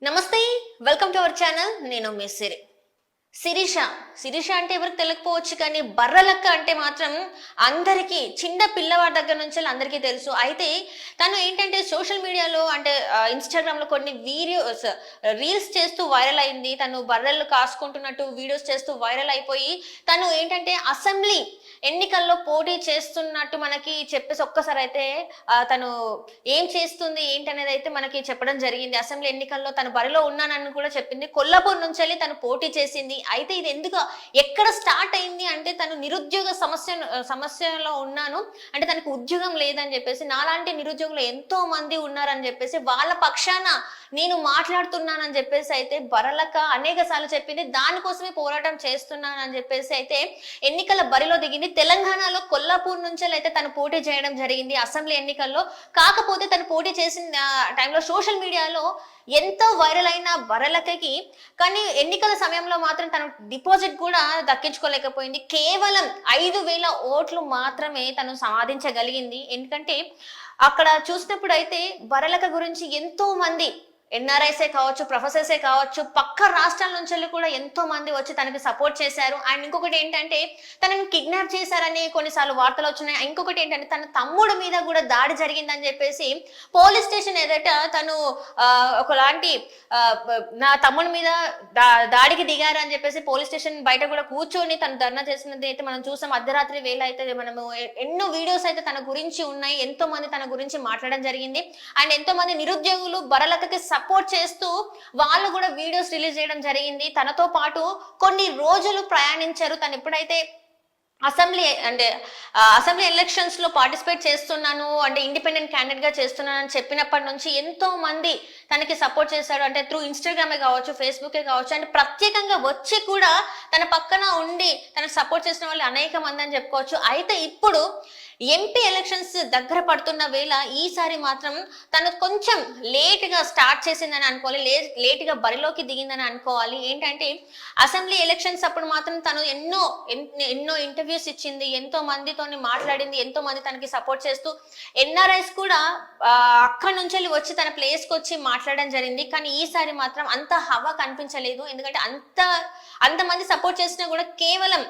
నమస్తే. Welcome to our channel. నేను మీ శిరీష. శిరీష అంటే ఎవరికి తెలియకపోవచ్చు కానీ బర్రలక్క అంటే మాత్రం అందరికీ చిన్న పిల్లవాడి దగ్గర నుంచి అందరికీ తెలుసు. అయితే తను ఏంటంటే సోషల్ మీడియాలో అంటే ఇన్‌స్టాగ్రామ్‌లో కొన్ని వీడియోస్ రీల్స్ చేస్తూ వైరల్ అయింది. తను బర్రెలు కాసుకుంటున్నట్టు వీడియోస్ చేస్తూ వైరల్ అయిపోయి తను ఏంటంటే అసెంబ్లీ ఎన్నికల్లో పోటీ చేస్తున్నట్టు మనకి చెప్పేసి ఒక్కసారి అయితే తను ఏం చేస్తుంది ఏంటనేది అయితే మనకి చెప్పడం జరిగింది. అసెంబ్లీ ఎన్నికల్లో తను బరిలో ఉన్నానని కూడా చెప్పింది. కొల్లాపూర్ నుంచెల్లి తను పోటీ చేసింది. అయితే ఇది ఎందుకు ఎక్కడ స్టార్ట్ అయింది అంటే తను నిరుద్యోగ సమస్యలో ఉన్నాను. అంటే తనకు ఉద్యోగం లేదని చెప్పేసి నాలాంటి నిరుద్యోగులు ఎంతో మంది ఉన్నారని చెప్పేసి వాళ్ళ పక్షాన నేను మాట్లాడుతున్నానని చెప్పేసి అయితే బరలక అనేక సార్లు చెప్పింది. దానికోసమే పోరాటం చేస్తున్నానని చెప్పేసి అయితే ఎన్నికల బరిలో దిగింది. తెలంగాణలో కొల్లాపూర్ నుంచి అయితే తను పోటీ చేయడం జరిగింది అసెంబ్లీ ఎన్నికల్లో. కాకపోతే తను పోటీ చేసిన టైంలో సోషల్ మీడియాలో ఎంతో వైరల్ అయిన బరలకకి కానీ ఎన్నికల సమయంలో మాత్రం తను డిపాజిట్ కూడా దక్కించుకోలేకపోయింది. కేవలం 5,000 ఓట్లు మాత్రమే తను సాధించగలిగింది. ఎందుకంటే అక్కడ చూసినప్పుడు అయితే బరలక గురించి ఎంతో మంది ఎన్ఆర్ఐసే కావచ్చు, ప్రొఫెసర్సే కావచ్చు, పక్క రాష్ట్రాల నుంచి కూడా ఎంతో మంది వచ్చి తనకి సపోర్ట్ చేశారు. అండ్ ఇంకొకటి ఏంటంటే తనని కిడ్నాప్ చేశారని కొన్నిసార్లు వార్తలు వచ్చినాయి. ఇంకొకటి ఏంటంటే తన తమ్ముడు మీద కూడా దాడి జరిగిందని చెప్పేసి పోలీస్ స్టేషన్ ఎదుట తను ఒకలాంటి నా తమ్ముడి మీద దాడికి దిగారు అని చెప్పేసి పోలీస్ స్టేషన్ బయట కూడా కూర్చొని తను ధర్నా చేసినది అయితే మనం చూసాం. అర్ధరాత్రి వేళ అయితే మనము ఎన్నో వీడియోస్ అయితే తన గురించి ఉన్నాయి. ఎంతో మంది తన గురించి మాట్లాడడం జరిగింది. అండ్ ఎంతో మంది నిరుద్యోగులు బరలకకి సపోర్ట్ చేస్తూ వాళ్ళు కూడా వీడియోస్ రిలీజ్ చేయడం జరిగింది. తనతో పాటు కొన్ని రోజులు ప్రయాణించారు. తను ఎప్పుడైతే అసెంబ్లీ ఎలక్షన్స్ లో పార్టిసిపేట్ చేస్తున్నాను అంటే ఇండిపెండెంట్ క్యాండిడేట్ గా చేస్తున్నాను అని చెప్పినప్పటి నుంచి ఎంతో మంది తనకి సపోర్ట్ చేశారు. అంటే త్రూ ఇన్‌స్టాగ్రామే కావచ్చు, ఫేస్‌బుకే కావచ్చు, అంటే ప్రత్యేకంగా వచ్చి కూడా తన పక్కన ఉండి తనకు సపోర్ట్ చేసిన వాళ్ళు అనేక మంది అని చెప్పుకోవచ్చు. అయితే ఇప్పుడు ఎంపీ ఎలక్షన్స్ దగ్గర పడుతున్న వేళ ఈసారి మాత్రం తను కొంచెం లేట్ గా స్టార్ట్ చేసిందని అనుకోవాలి. లేట్ గా బరిలోకి దిగిందని అనుకోవాలి. ఏంటంటే అసెంబ్లీ ఎలక్షన్స్ అప్పుడు మాత్రం తను ఎన్నో ఇంటర్వ్యూస్ ఇచ్చింది, ఎంతో మందితోని మాట్లాడింది, ఎంతో మంది తనకి సపోర్ట్ చేస్తూ ఎన్ఆర్ఐస్ కూడా అక్కడి నుంచి వచ్చి తన ప్లేస్ కి వచ్చి మాట్లాడడం జరిగింది. కానీ ఈసారి మాత్రం అంత హవా కనిపించలేదు. ఎందుకంటే అంతమంది సపోర్ట్ చేసినా కూడా కేవలం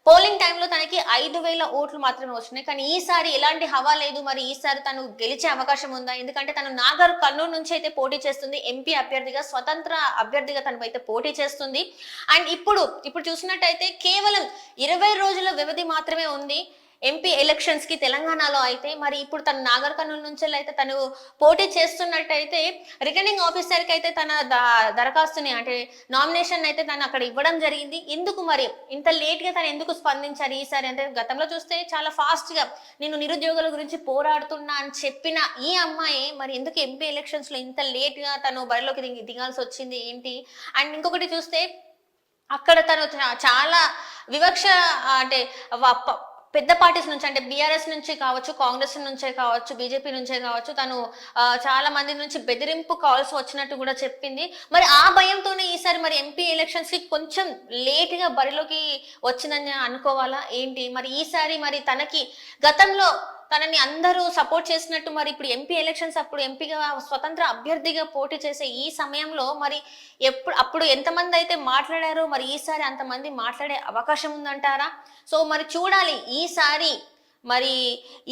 పోలింగ్ టైంలో తనకి 5,000 ఓట్లు మాత్రమే వచ్చినాయి. కానీ ఈసారి ఎలాంటి హవా లేదు. మరి ఈసారి తను గెలిచే అవకాశం ఉందా? ఎందుకంటే తను నాగర్ కర్నూలు నుంచి అయితే పోటీ చేస్తుంది. ఎంపీ అభ్యర్థిగా, స్వతంత్ర అభ్యర్థిగా తను అయితే పోటీ చేస్తుంది. అండ్ ఇప్పుడు చూసినట్టయితే కేవలం 20 రోజుల వ్యవధి మాత్రమే ఉంది ఎంపీ ఎలక్షన్స్ కి తెలంగాణలో. అయితే మరి ఇప్పుడు తను నాగర్ కర్నూలు నుంచి అయితే తను పోటీ చేస్తున్నట్టయితే రిటర్నింగ్ ఆఫీసర్ కి అయితే తన దరఖాస్తుని అంటే నామినేషన్ అయితే తను అక్కడ ఇవ్వడం జరిగింది. ఎందుకు మరి ఇంత లేట్ గా తను ఎందుకు స్పందించారు ఈసారి అంటే గతంలో చూస్తే చాలా ఫాస్ట్ గా నేను నిరుద్యోగుల గురించి పోరాడుతున్నా అని చెప్పిన ఈ అమ్మాయి మరి ఎందుకు ఎంపీ ఎలక్షన్స్ లో ఇంత లేట్ గా తను బరిలోకి దిగాల్సి వచ్చింది ఏంటి? అండ్ ఇంకొకటి చూస్తే అక్కడ తను చాలా వివక్ష అంటే పెద్ద పార్టీస్ నుంచి అంటే బీఆర్ఎస్ నుంచి కావచ్చు, కాంగ్రెస్ నుంచే కావచ్చు, బీజేపీ నుంచే కావచ్చు, తను చాలా మంది నుంచి బెదిరింపు కాల్స్ వచ్చినట్టు కూడా చెప్పింది. మరి ఆ భయంతోనే ఈసారి మరి ఎంపీ ఎలక్షన్స్ కి కొంచెం లేట్ గా బరిలోకి వచ్చిందని అనుకోవాలా ఏంటి? మరి ఈసారి మరి తనకి గతంలో తనని అందరూ సపోర్ట్ చేసినట్టు మరి ఇప్పుడు ఎంపీ ఎలక్షన్స్ అప్పుడు ఎంపీగా స్వతంత్ర అభ్యర్థిగా పోటీ చేసే ఈ సమయంలో మరి అప్పుడు ఎంతమంది అయితే మాట్లాడారో మరి ఈసారి అంతమంది మాట్లాడే అవకాశం ఉందంటారా? సో మరి చూడాలి ఈసారి మరి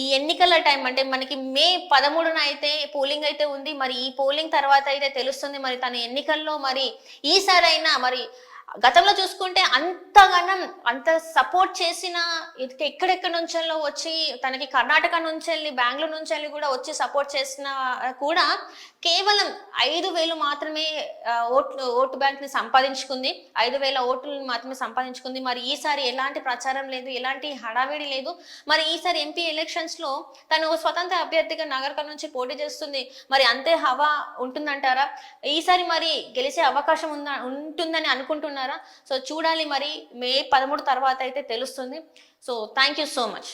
ఈ ఎన్నికల టైం అంటే మనకి మే 13న అయితే పోలింగ్ అయితే ఉంది. మరి ఈ పోలింగ్ తర్వాత అయితే తెలుస్తుంది మరి తన ఎన్నికల్లో మరి ఈసారైనా మరి గతంలో చూసుకుంటే అంత సపోర్ట్ చేసిన ఎక్కడెక్కడ నుంచెల్లో వచ్చి తనకి కర్ణాటక నుంచి వెళ్ళి బెంగళూరు నుంచి వెళ్ళి కూడా వచ్చి సపోర్ట్ చేసిన కూడా కేవలం 5,000 మాత్రమే ఓటు బ్యాంక్ ని సంపాదించుకుంది. 5,000 ఓట్లను మాత్రమే సంపాదించుకుంది. మరి ఈసారి ఎలాంటి ప్రచారం లేదు, ఎలాంటి హడావిడి లేదు. మరి ఈసారి ఎంపీ ఎలక్షన్స్ లో తను స్వతంత్ర అభ్యర్థిగా నగరకర్ నుంచి పోటీ చేస్తుంది. మరి అంతే హవా ఉంటుందంటారా? ఈసారి మరి గెలిచే అవకాశం ఉంటుందని అనుకుంటున్నారా? సో చూడాలి మరి మే 13 తర్వాత అయితే తెలుస్తుంది. So thank you so much.